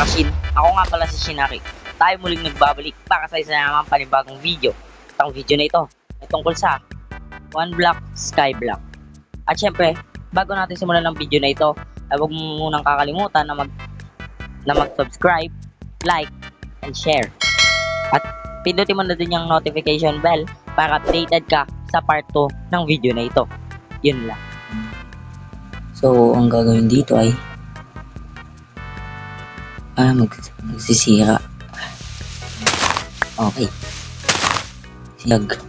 Kashin. Ako nga pala si Shinari. Tayo muling nagbabalik para sa isa namang panibagong video. Itong video na ito ay tungkol sa One Block Skyblock. At syempre, bago natin simulan ng video na ito, ay huwag mo munang kakalimutan na mag-subscribe, like, and share. At pindutin mo na din yung notification bell para updated ka sa part 2 ng video na ito. Yun lang. So, ang gagawin dito ay magsisira. Okay. Siyag.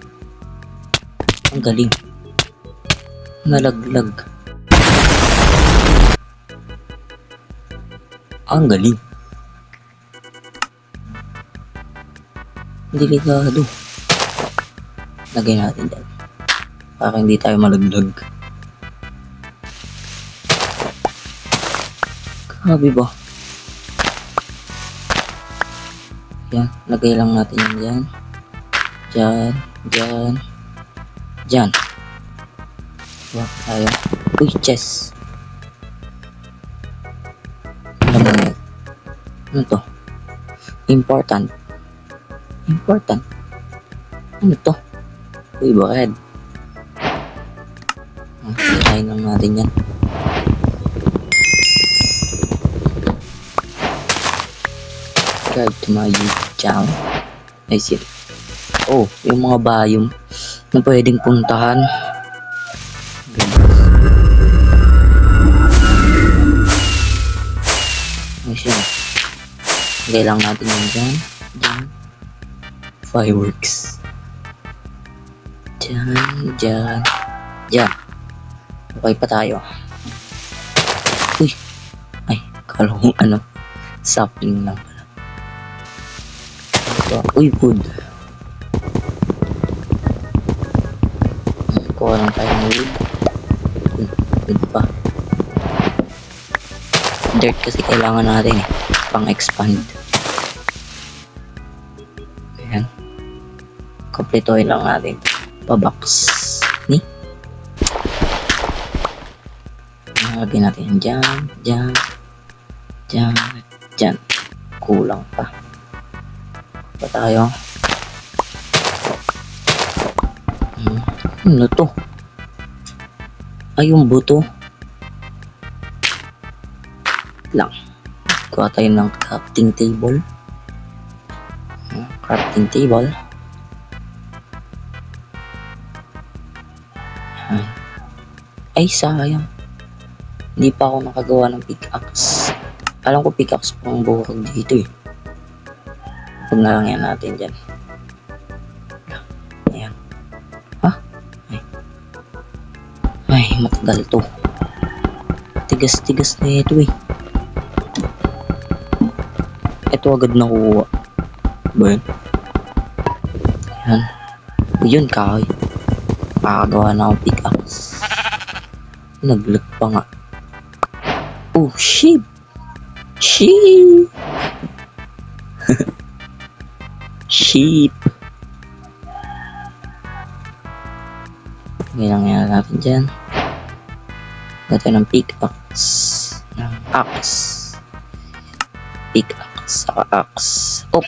Ang galing. Nalaglag. Ang galing. Delikado. Lagay natin dyan. Para hindi tayo malaglag. Grabe ba? Yan, lagay lang natin yan dyan. Dyan, dyan, dyan. Wala tayo. Uy, chest. Ano to? Important. Important. Ano to? Uy, bakit? Tirahin lang natin yan. Subscribe to my YouTube channel. I see. Oh, yung mga biome na pwedeng puntahan. Ayos yun. Lagay lang natin yun dyan. Dyan. Fireworks. Dyan, dyan, dyan. Okay pa tayo. Uy. Ay, kala kong sapling lang. Uy, food. Kuha lang tayo ng wood. Food pa. Dirt kasi kailangan natin pang expand. Ayan. Kompletohin lang natin. Pa-box. Ni. Nalagyan natin dyan, dyan, dyan, dyan. Kulang pa. Pa tayo. Ano to? Ay, yung buto lang. Kuha tayo ng crafting table. Crafting table. Ay, sayang. Hindi pa ako nakagawa ng pickaxe. Alam ko pickaxe pang buhok dito eh. Huwag na lang yan natin dyan. Ayan. Ha? Ay, matagal to. Tigas-tigas na ito eh. Ito agad nakuha. Ba yun? Ayan. Yun, kahoy. Makakagawa na akong pickaxe. Naglag pa nga. Oh, sheep! Sheep! Sheep. Ngayon lang natin dyan. Gato ng pickaxe. Ng axe. Pickaxe. Saka axe. Oh!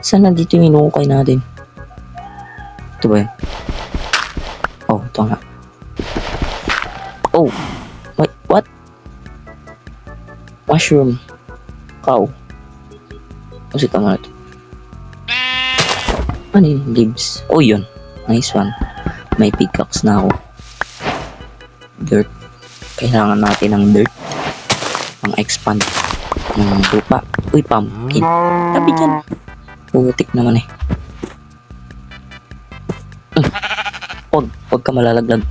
Saan nandito yung inukay natin? Ito ba yun? Oh, ito nga. Oh! Wait, what? Mushroom. Cow. Kasi tama na ito. Ano yung leaves? Oh, yun. Nice one. May pickaxe na ako. Dirt. Kailangan natin ng dirt. Pang expand ng lupa. Uy, pumpkin. Tabi dyan. Putik naman eh. Huwag ka malalaglag.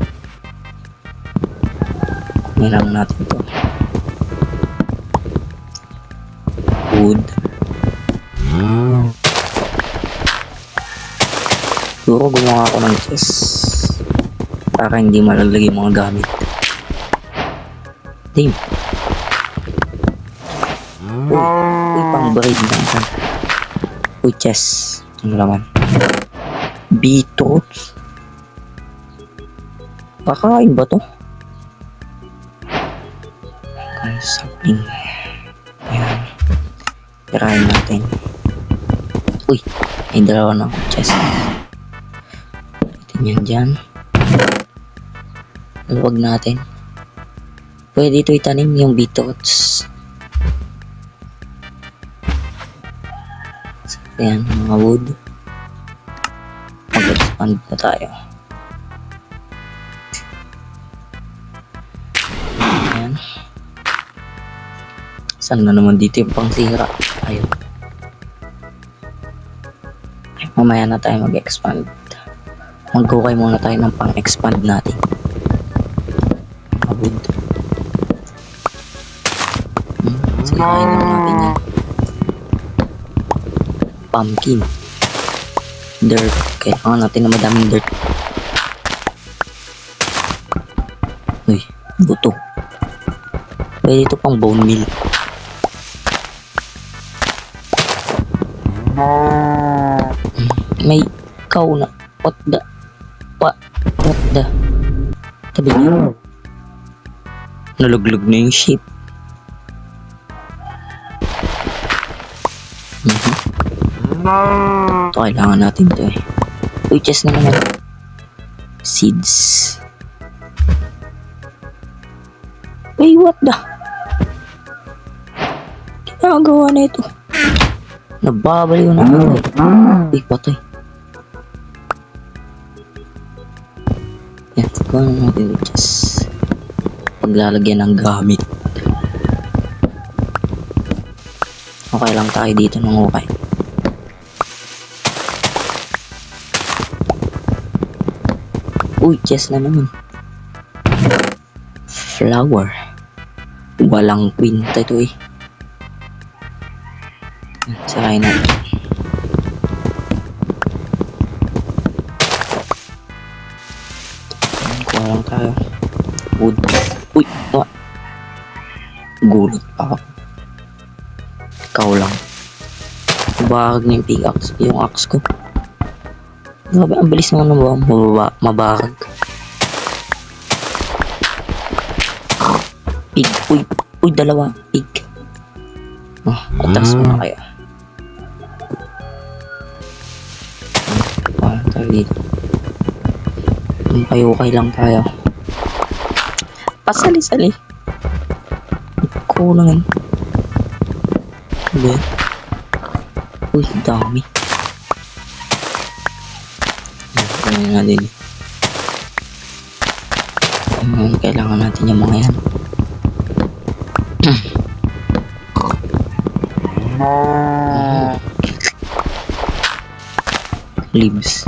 Kailangan natin ito. Wood. Siguro gumawa ako ng chest para hindi malaglag yung mga gamit. Damn. Uy, pang braid lang. Uy, chest. Ano naman? Beetroots. Kakain ba to? Sapling. Ayan. Tirahin natin. Uy, may dalawa na ako chest. Ito yan dyan. Luwag natin. Pwede ito itanim yung beetroots. So, ayan, mga wood. Mag-expand na tayo. Ayan. Saan na naman dito yung pangsira? Ayun. Ay, mamaya na tayo mag-expand. Mag-okay muna tayo ng pang-expand natin. Mga wood. Sirahin lang natin yan. Pumpkin. Dirt. Kailangan natin na madaming dirt. Uy, buto. Pwede ito pang bone meal. May cow na. What the? Tabi niyo. Naluglog na yung sheep. Ito, kailangan natin ito eh. Uy, chest na naman. Seeds. Uy, what the? Ginagawa na ito. Nababaliw na ako eh. Uy, patay. Yan, gawa na natin yung chest. Paglalagyan ng gamit. Okay lang tayo dito ng okay. Uy, chest na naman. Flower. Walang kwinta ito eh. Sakayin natin. Kuha lang tayo. Wood. Uy, ito. Gulot pa ako. Ikaw lang. Bahag na yung pickaxe. Yung axe ko. Grabe, ang bilis naman ng mabahag. Pig. Uy, dalawa. Pig. Oh, atras muna kayo. Tayo dito. Okay lang tayo. Pasali-sali. Kulangan. Hindi. Uy, dami. Ano natin. Kailangan natin yung mga yan. Leaves.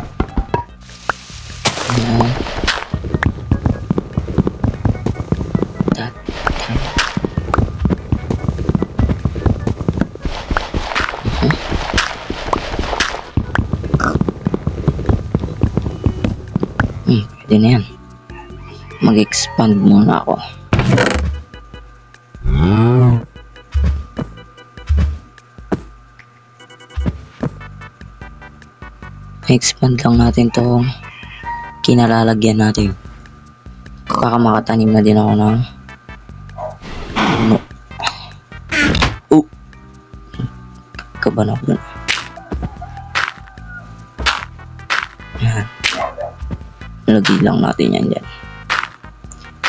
Pwede na yan. Mag-expand muna ako. Expand lang natin to kinalalagyan natin. Baka makatanim na din ako ng puno. Kaban ako dun. Yan. Lagi lang natin yan dyan.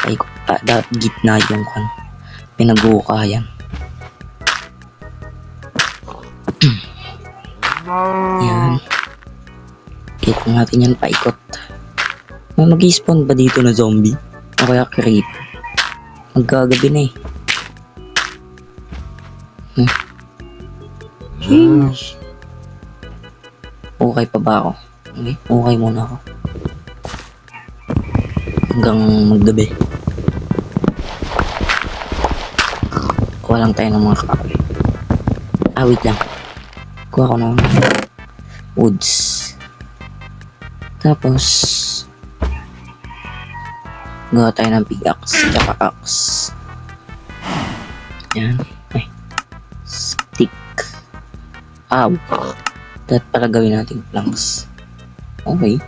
Ay, dapat gitna yung kan. Pinag-uukayan. Yan. Kita natin yan paikot. May mag-spawn ba dito na zombie? O kaya creep? Magkagabi na eh. Okay pa ba ako? Okay, okay muna ako. Hanggang maggabi. Kuha lang tayo ng mga kahoy. Wait lang. Kuha ko ng woods. Tapos gawa tayo ng pickaxe tsaka axe. Yan. Ay. Stick. Dapat pala gawin natin planks. Okay.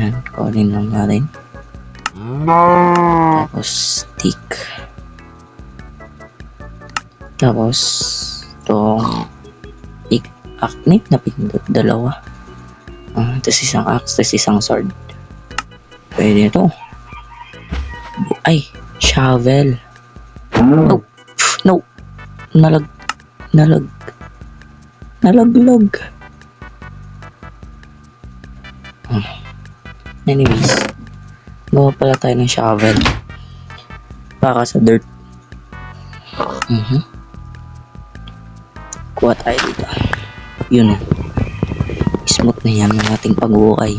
Yan. Kunin lang natin. Tapos stick. Tapos, itong acne na pindot, dalawa. Tapos isang axe, tapos isang sword. Pwede ito. Ay, shovel. No, no. Nalaglag. Anyways, gawa pala tayo ng shovel. Para sa dirt. Kuha tayo dito. Yun. Smooth na yan ng ating pag-uukay.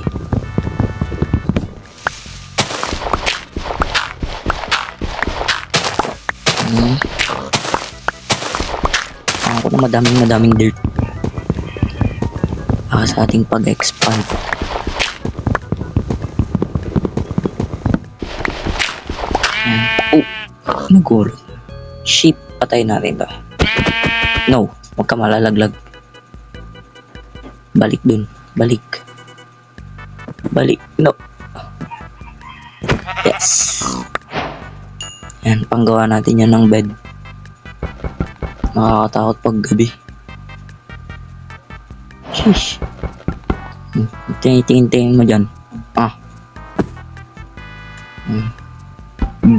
Ako na madaming dirt. Para sa ating pag-expand. Nagulog. Sheep, patay natin to. No, huwag ka malalaglag. Balik dun. Balik. No. Yes. Yan, panggawa natin yan ng bed. Nakakatakot pag gabi. Sheesh. Tingin mo dyan.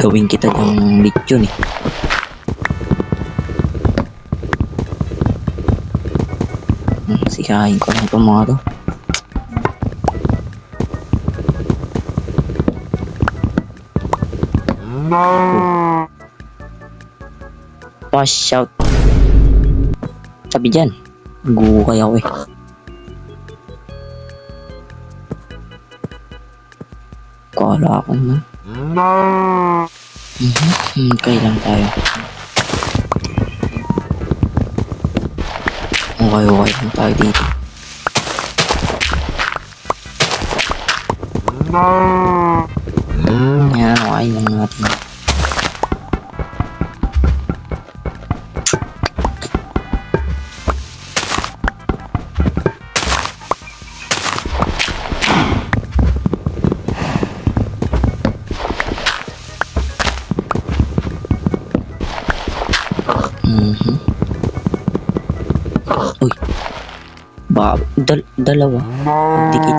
Gawin kita yung lechon eh. Sikahin ko lang itong mga to. Watch out. Sabi dyan. Nag-uukay ako eh. Kala ako naman. Kailan tayo? Okay lang tayo dito. Yan, okay lang natin. Uy. Dalawa. Dikit.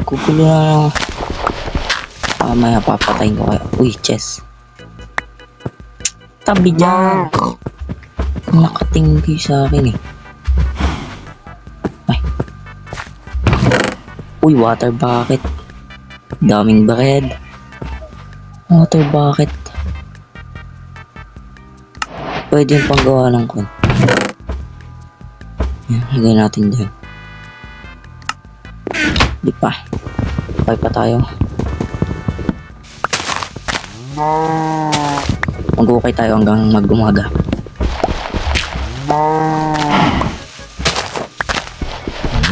Kukulo na lang. Mamaya papatayin ko kayo. Uy, chest. Tabi dyan. Nakatinggi sa akin eh. Ay. Uy, water bucket. Daming bread. Water bucket. Pwede yung panggawa ng kon. Yan, lagay natin dyan. Di pa. Okay pa tayo. Mag-ukay tayo hanggang mag-umaga.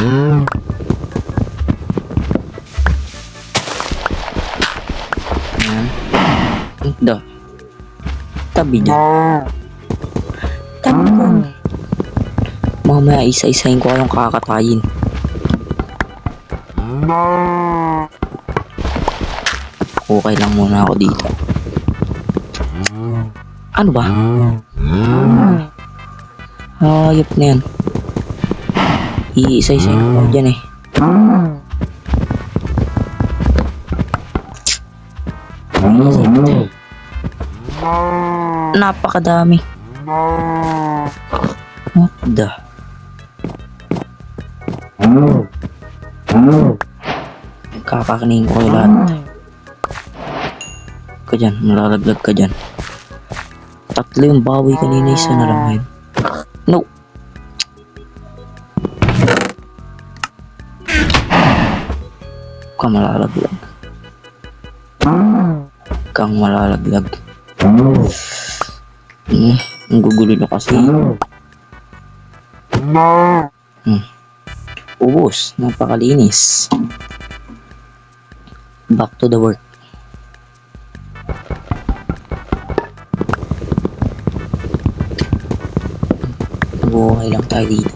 Yan. Ito. Tabi dyan. Tabi ko. Mamaya isa-isahin ko kayong kakatayin. Okay lang muna ako dito. Ano ba? Hayop na yan. Iisa-isahin ko dyan eh. Napakadami. What the? Kakakanin ko kayo lahat. Ka dyan, malalaglag ka dyan. Tatlo yung baboy kanina, isa na lang ngayon. No! Kang malalaglag. Kang malalaglag. Ang gugulo na kasi. Ubos, napakalinis. Back to the work. Buhay lang tayo dito.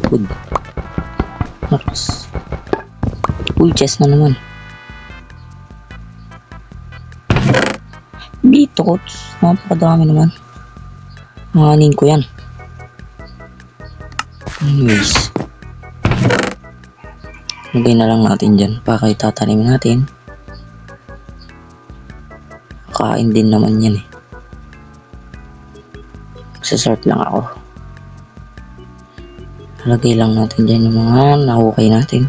Good. Oops. Uy, chest na naman. Beetroots. Napakadami naman. Hanganin ko yan. Anyways. Lagay na lang natin dyan para itatanim natin. Kain din naman yan eh. Magsasort lang ako. Lagay lang natin dyan yung mga nahukay natin.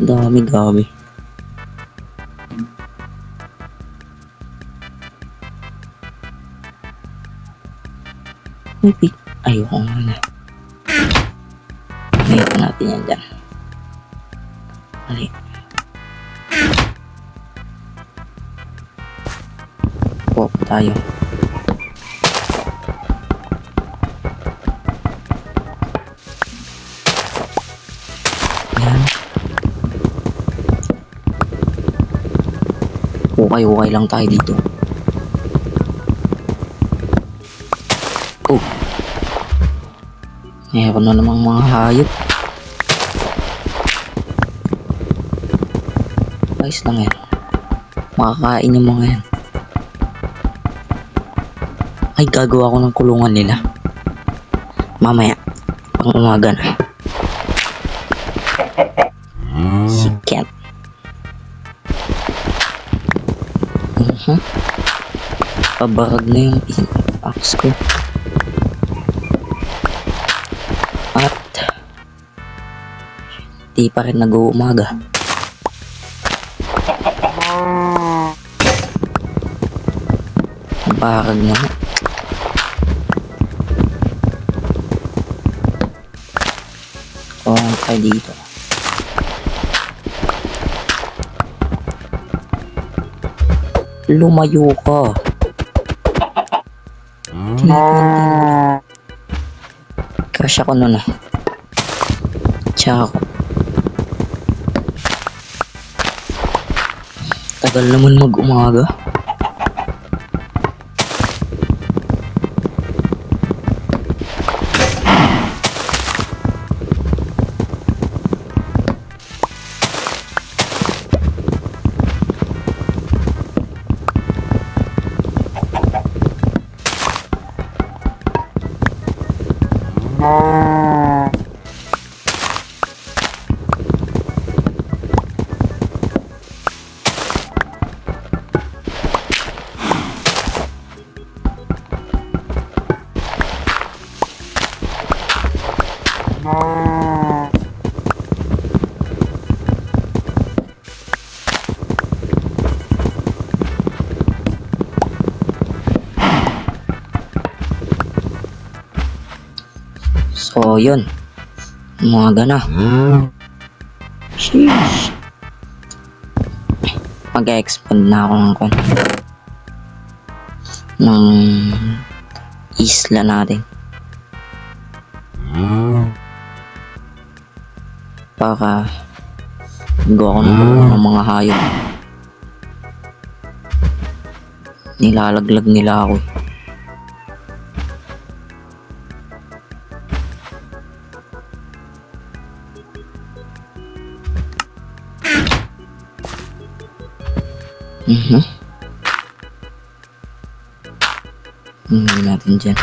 Dami. May pick. Ayoko nga na. Ayoko natin yan dyan. Mali. Pop tayo. Yan. Ukay lang tayo dito. Oh. Meron na namang mga hayop. Ayos lang yan. Makakain yung mga yan. Ay, gagawa ko ng kulungan nila. Mamaya. Pang umaga na. Si Cat. Pabarag na yung axe ko. At di pa rin nag-uumaga. Pabarag na. Kayo dito. Lumayo ka. Crush ako nun ah. Tsaka ako. Tagal naman mag-umaga. So, yun. Umaga na. Sheesh. Mag-expand na ako ng isla natin. Para gawa ko ng mga hayop. Nilalaglag nila ako. Hindi natin dyan.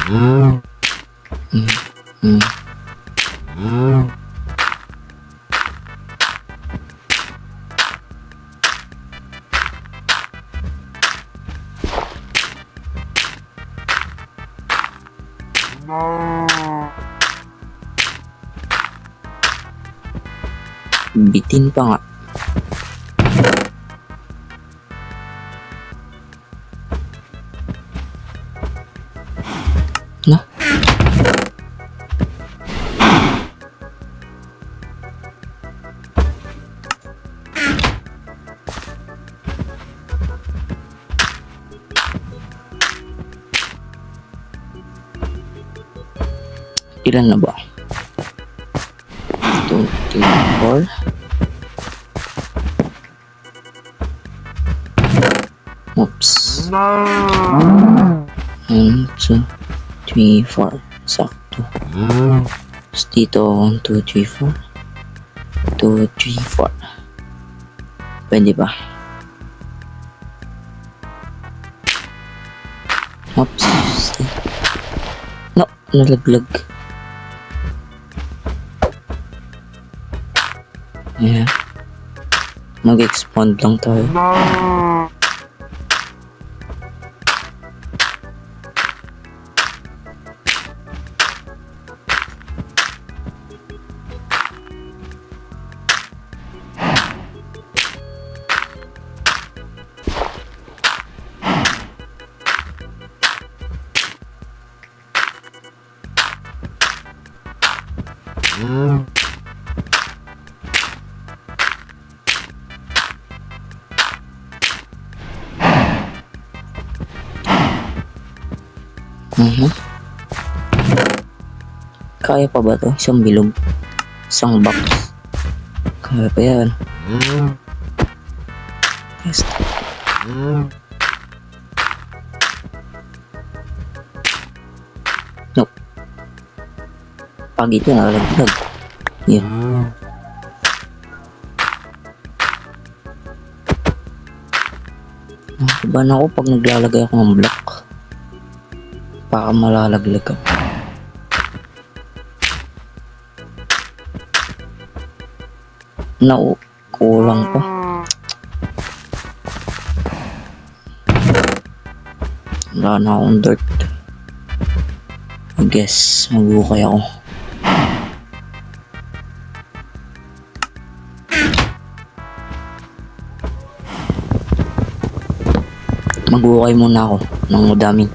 Bitin pa nga. No? Ilan na ba? 2, 3, 4. Oops. 1, 2, 3, 4. Sakto. Tapos dito, 1, 2, 3, 4. 2, 3, 4. Pwede ba? Oops. No, nalaglag. Ayan. Mag-expand lang tayo. Kaya pa ba to? Isang bilog. Isang box. Kaya pa yan. Test. Nope. Pag ito nalaglag. Yun. Nakabahan ako pag naglalagay ako ng block. Baka malalaglag ako. Kulang pa. Wala na akong dirt. I guess magbukay ako. Magbukay muna ako ng madami.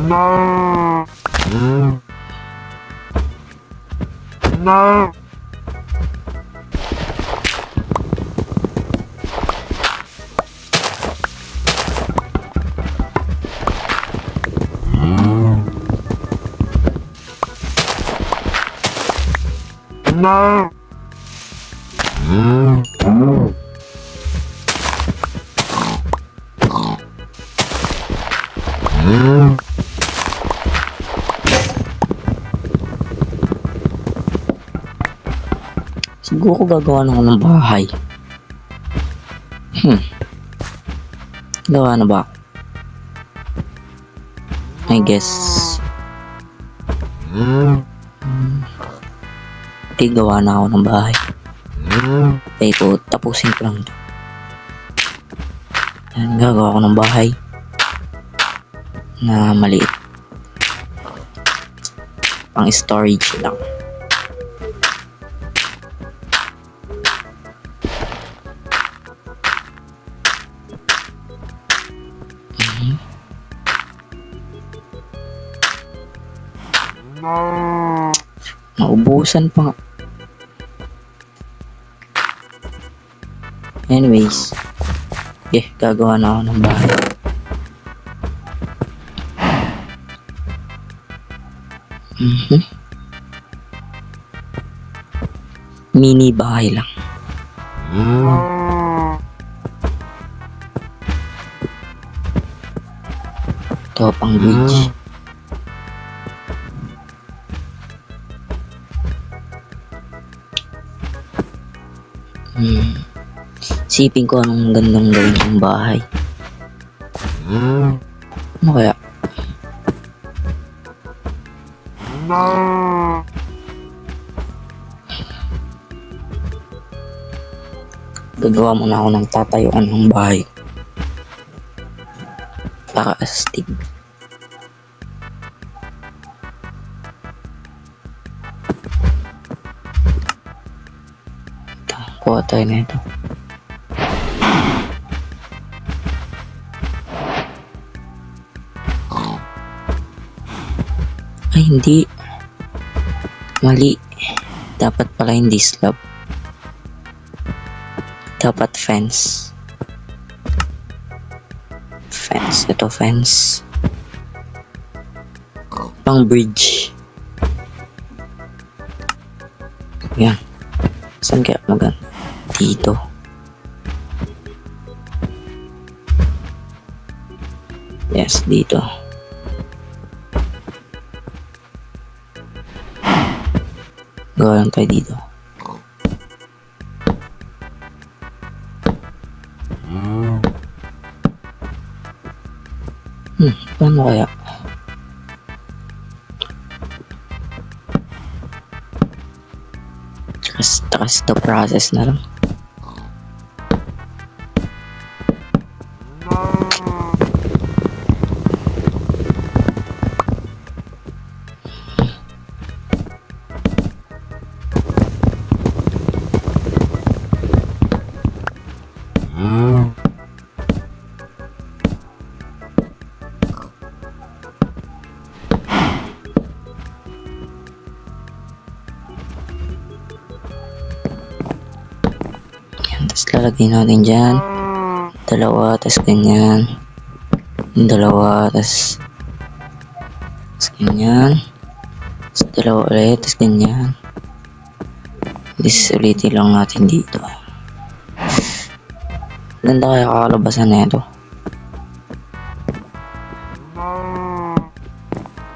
No. No. Siguro gagawa na ako ng bahay. Gawa na ba? I guess. Gawa na ako ng bahay. Kaya ko, tapusin ko lang. Yan, gagawa ko ng bahay na maliit. Pang storage lang. Naubusan pa nga. Anyways, gagawa na ako ng bahay. Mini bahay lang. Ito pang bridge. Sipin ko anong gandang gawin ng bahay. Ano kaya? Gagawa muna ako ng tatayuan ng bahay. Para astig. Ito, kuha tayo na ito. Ay, hindi. Mali. Dapat pala hindi slab. Dapat fence. Fence. Ito fence. Pang bridge. Yan. Saan kaya maganda? Dito. Yes, dito. Gawa lang tayo dito. Paano kaya? Trust the process na lang. Tapos lalagay natin dyan. Dalawa, tapos ganyan. Dalawa, tapos ganyan. Tapos dalawa ulit, tapos ganyan. This ulitin lang natin dito. Ganda kaya kakalabasan na ito.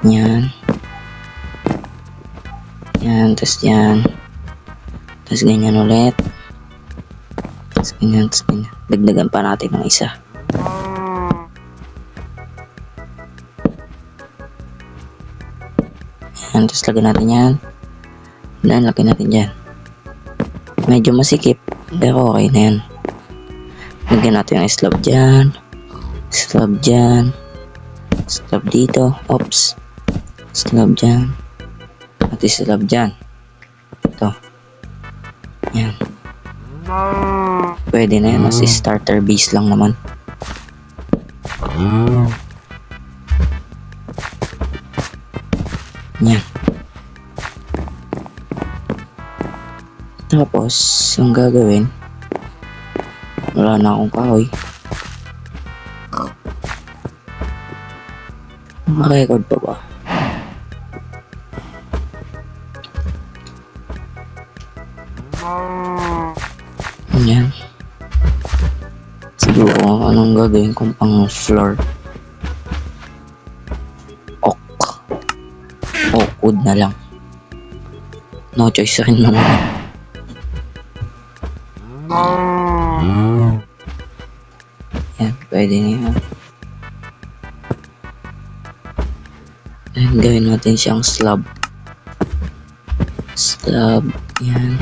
Yan. Yan, tapos yan. Tapos ganyan ulit. Tapos ganyan, tapos ganyan. Dagdagan pa natin ng isa. Yan, tapos lagyan natin yan. Dan, lagyan natin dyan. Medyo masikip, pero okay na yan. Lagyan natin yung slab dyan. Slab dyan. Slab dito. Oops. Slab dyan. At slab dyan. Ito. Yan. Pwede na yan, mas starter base lang naman. Yan. Tapos, ang gagawin, wala na akong kahoy. Maka-record pa ba? Yan. Siguro kung anong gagawin kong pang floor. Oak wood na lang. No choice rin naman. Yan, pwede na yan. And gawin natin siyang slab. Slab, yan.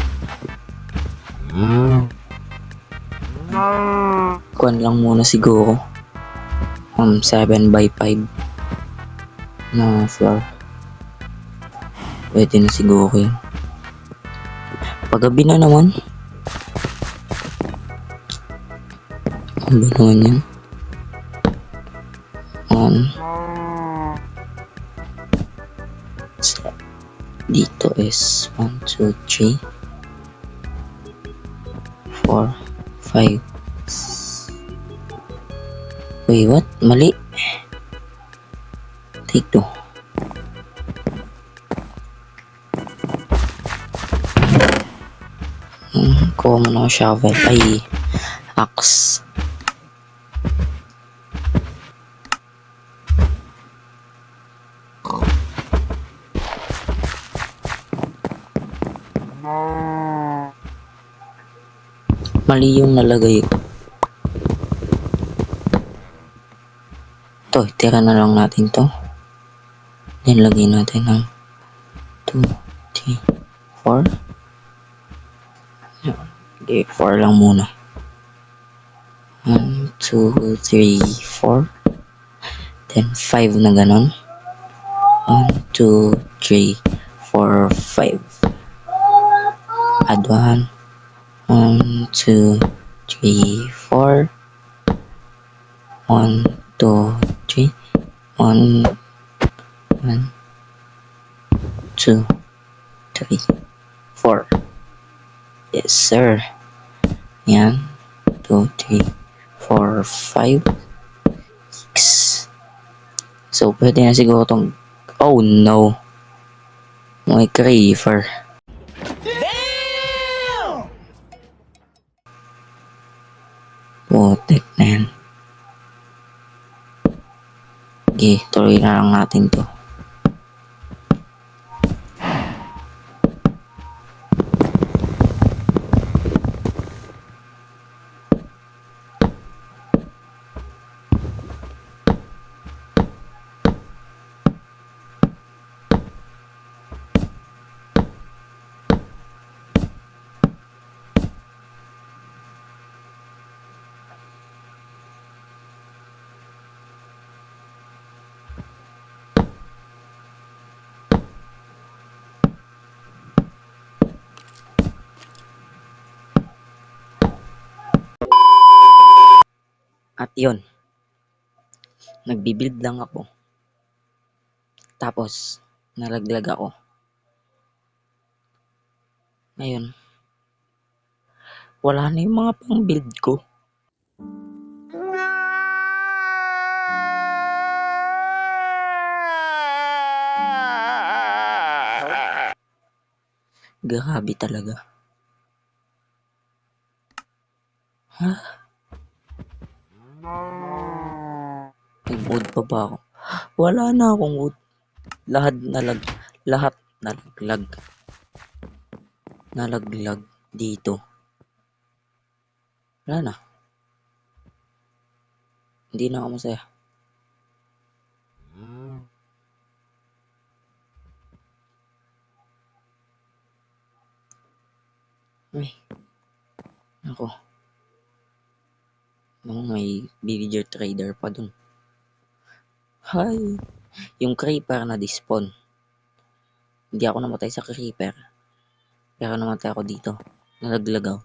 Kuan lang muna siguro. 7 by 5 na floor. Pwede na siguro yun. Paggabi na naman. Ano ba naman yan? Dito is 1, 2, 3 4, 5. Wait, what? Mali. Take 2. Kuha mo na shovel. Ay, axe. Mali yung nalagay ko. Ito, tira na lang natin to. Then, lagay natin ng 2, 3, 4. Okay, 4 lang muna. 2, 3, 4. Then 5 na ganon. 1, 2, 3, 4, 5. Add 1. 1, 2, 3, 4. 1, 2, 3. 1, 1, 2, 3, 4. Yes, sir. Yan. 2, 3, 4, 5, 6. So, pwede na siguro tong... Oh, no. May creeper. Putik na yan. Okay, tuloy na lang natin to. At yun, nagbibuild lang ako. Tapos, nalaglag ako. Ngayon, wala na yung mga pang build ko. Grabe talaga. Ha? Nag-wood pa ba ako? Wala na akong wood. Lahat nalaglag. Nalaglag dito. Wala na. Hindi na ako masaya. Ay. Ako. May villager trader pa dun. Hi! Yung creeper na despawn. Hindi ako namatay sa creeper. Pero namatay ako dito. Nalaglag ako.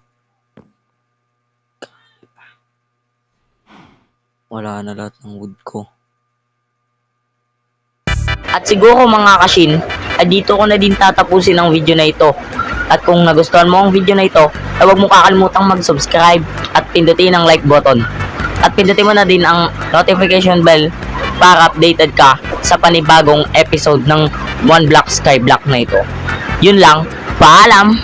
Wala na lahat ng wood ko. At siguro mga kashin, ay dito ko na din tatapusin ang video na ito. At kung nagustuhan mo ang video na ito, ay huwag mo kakalimutang mag-subscribe at pindutin ang like button. At pindutin mo na din ang notification bell para updated ka sa panibagong episode ng One Block Skyblock na ito. Yun lang, paalam!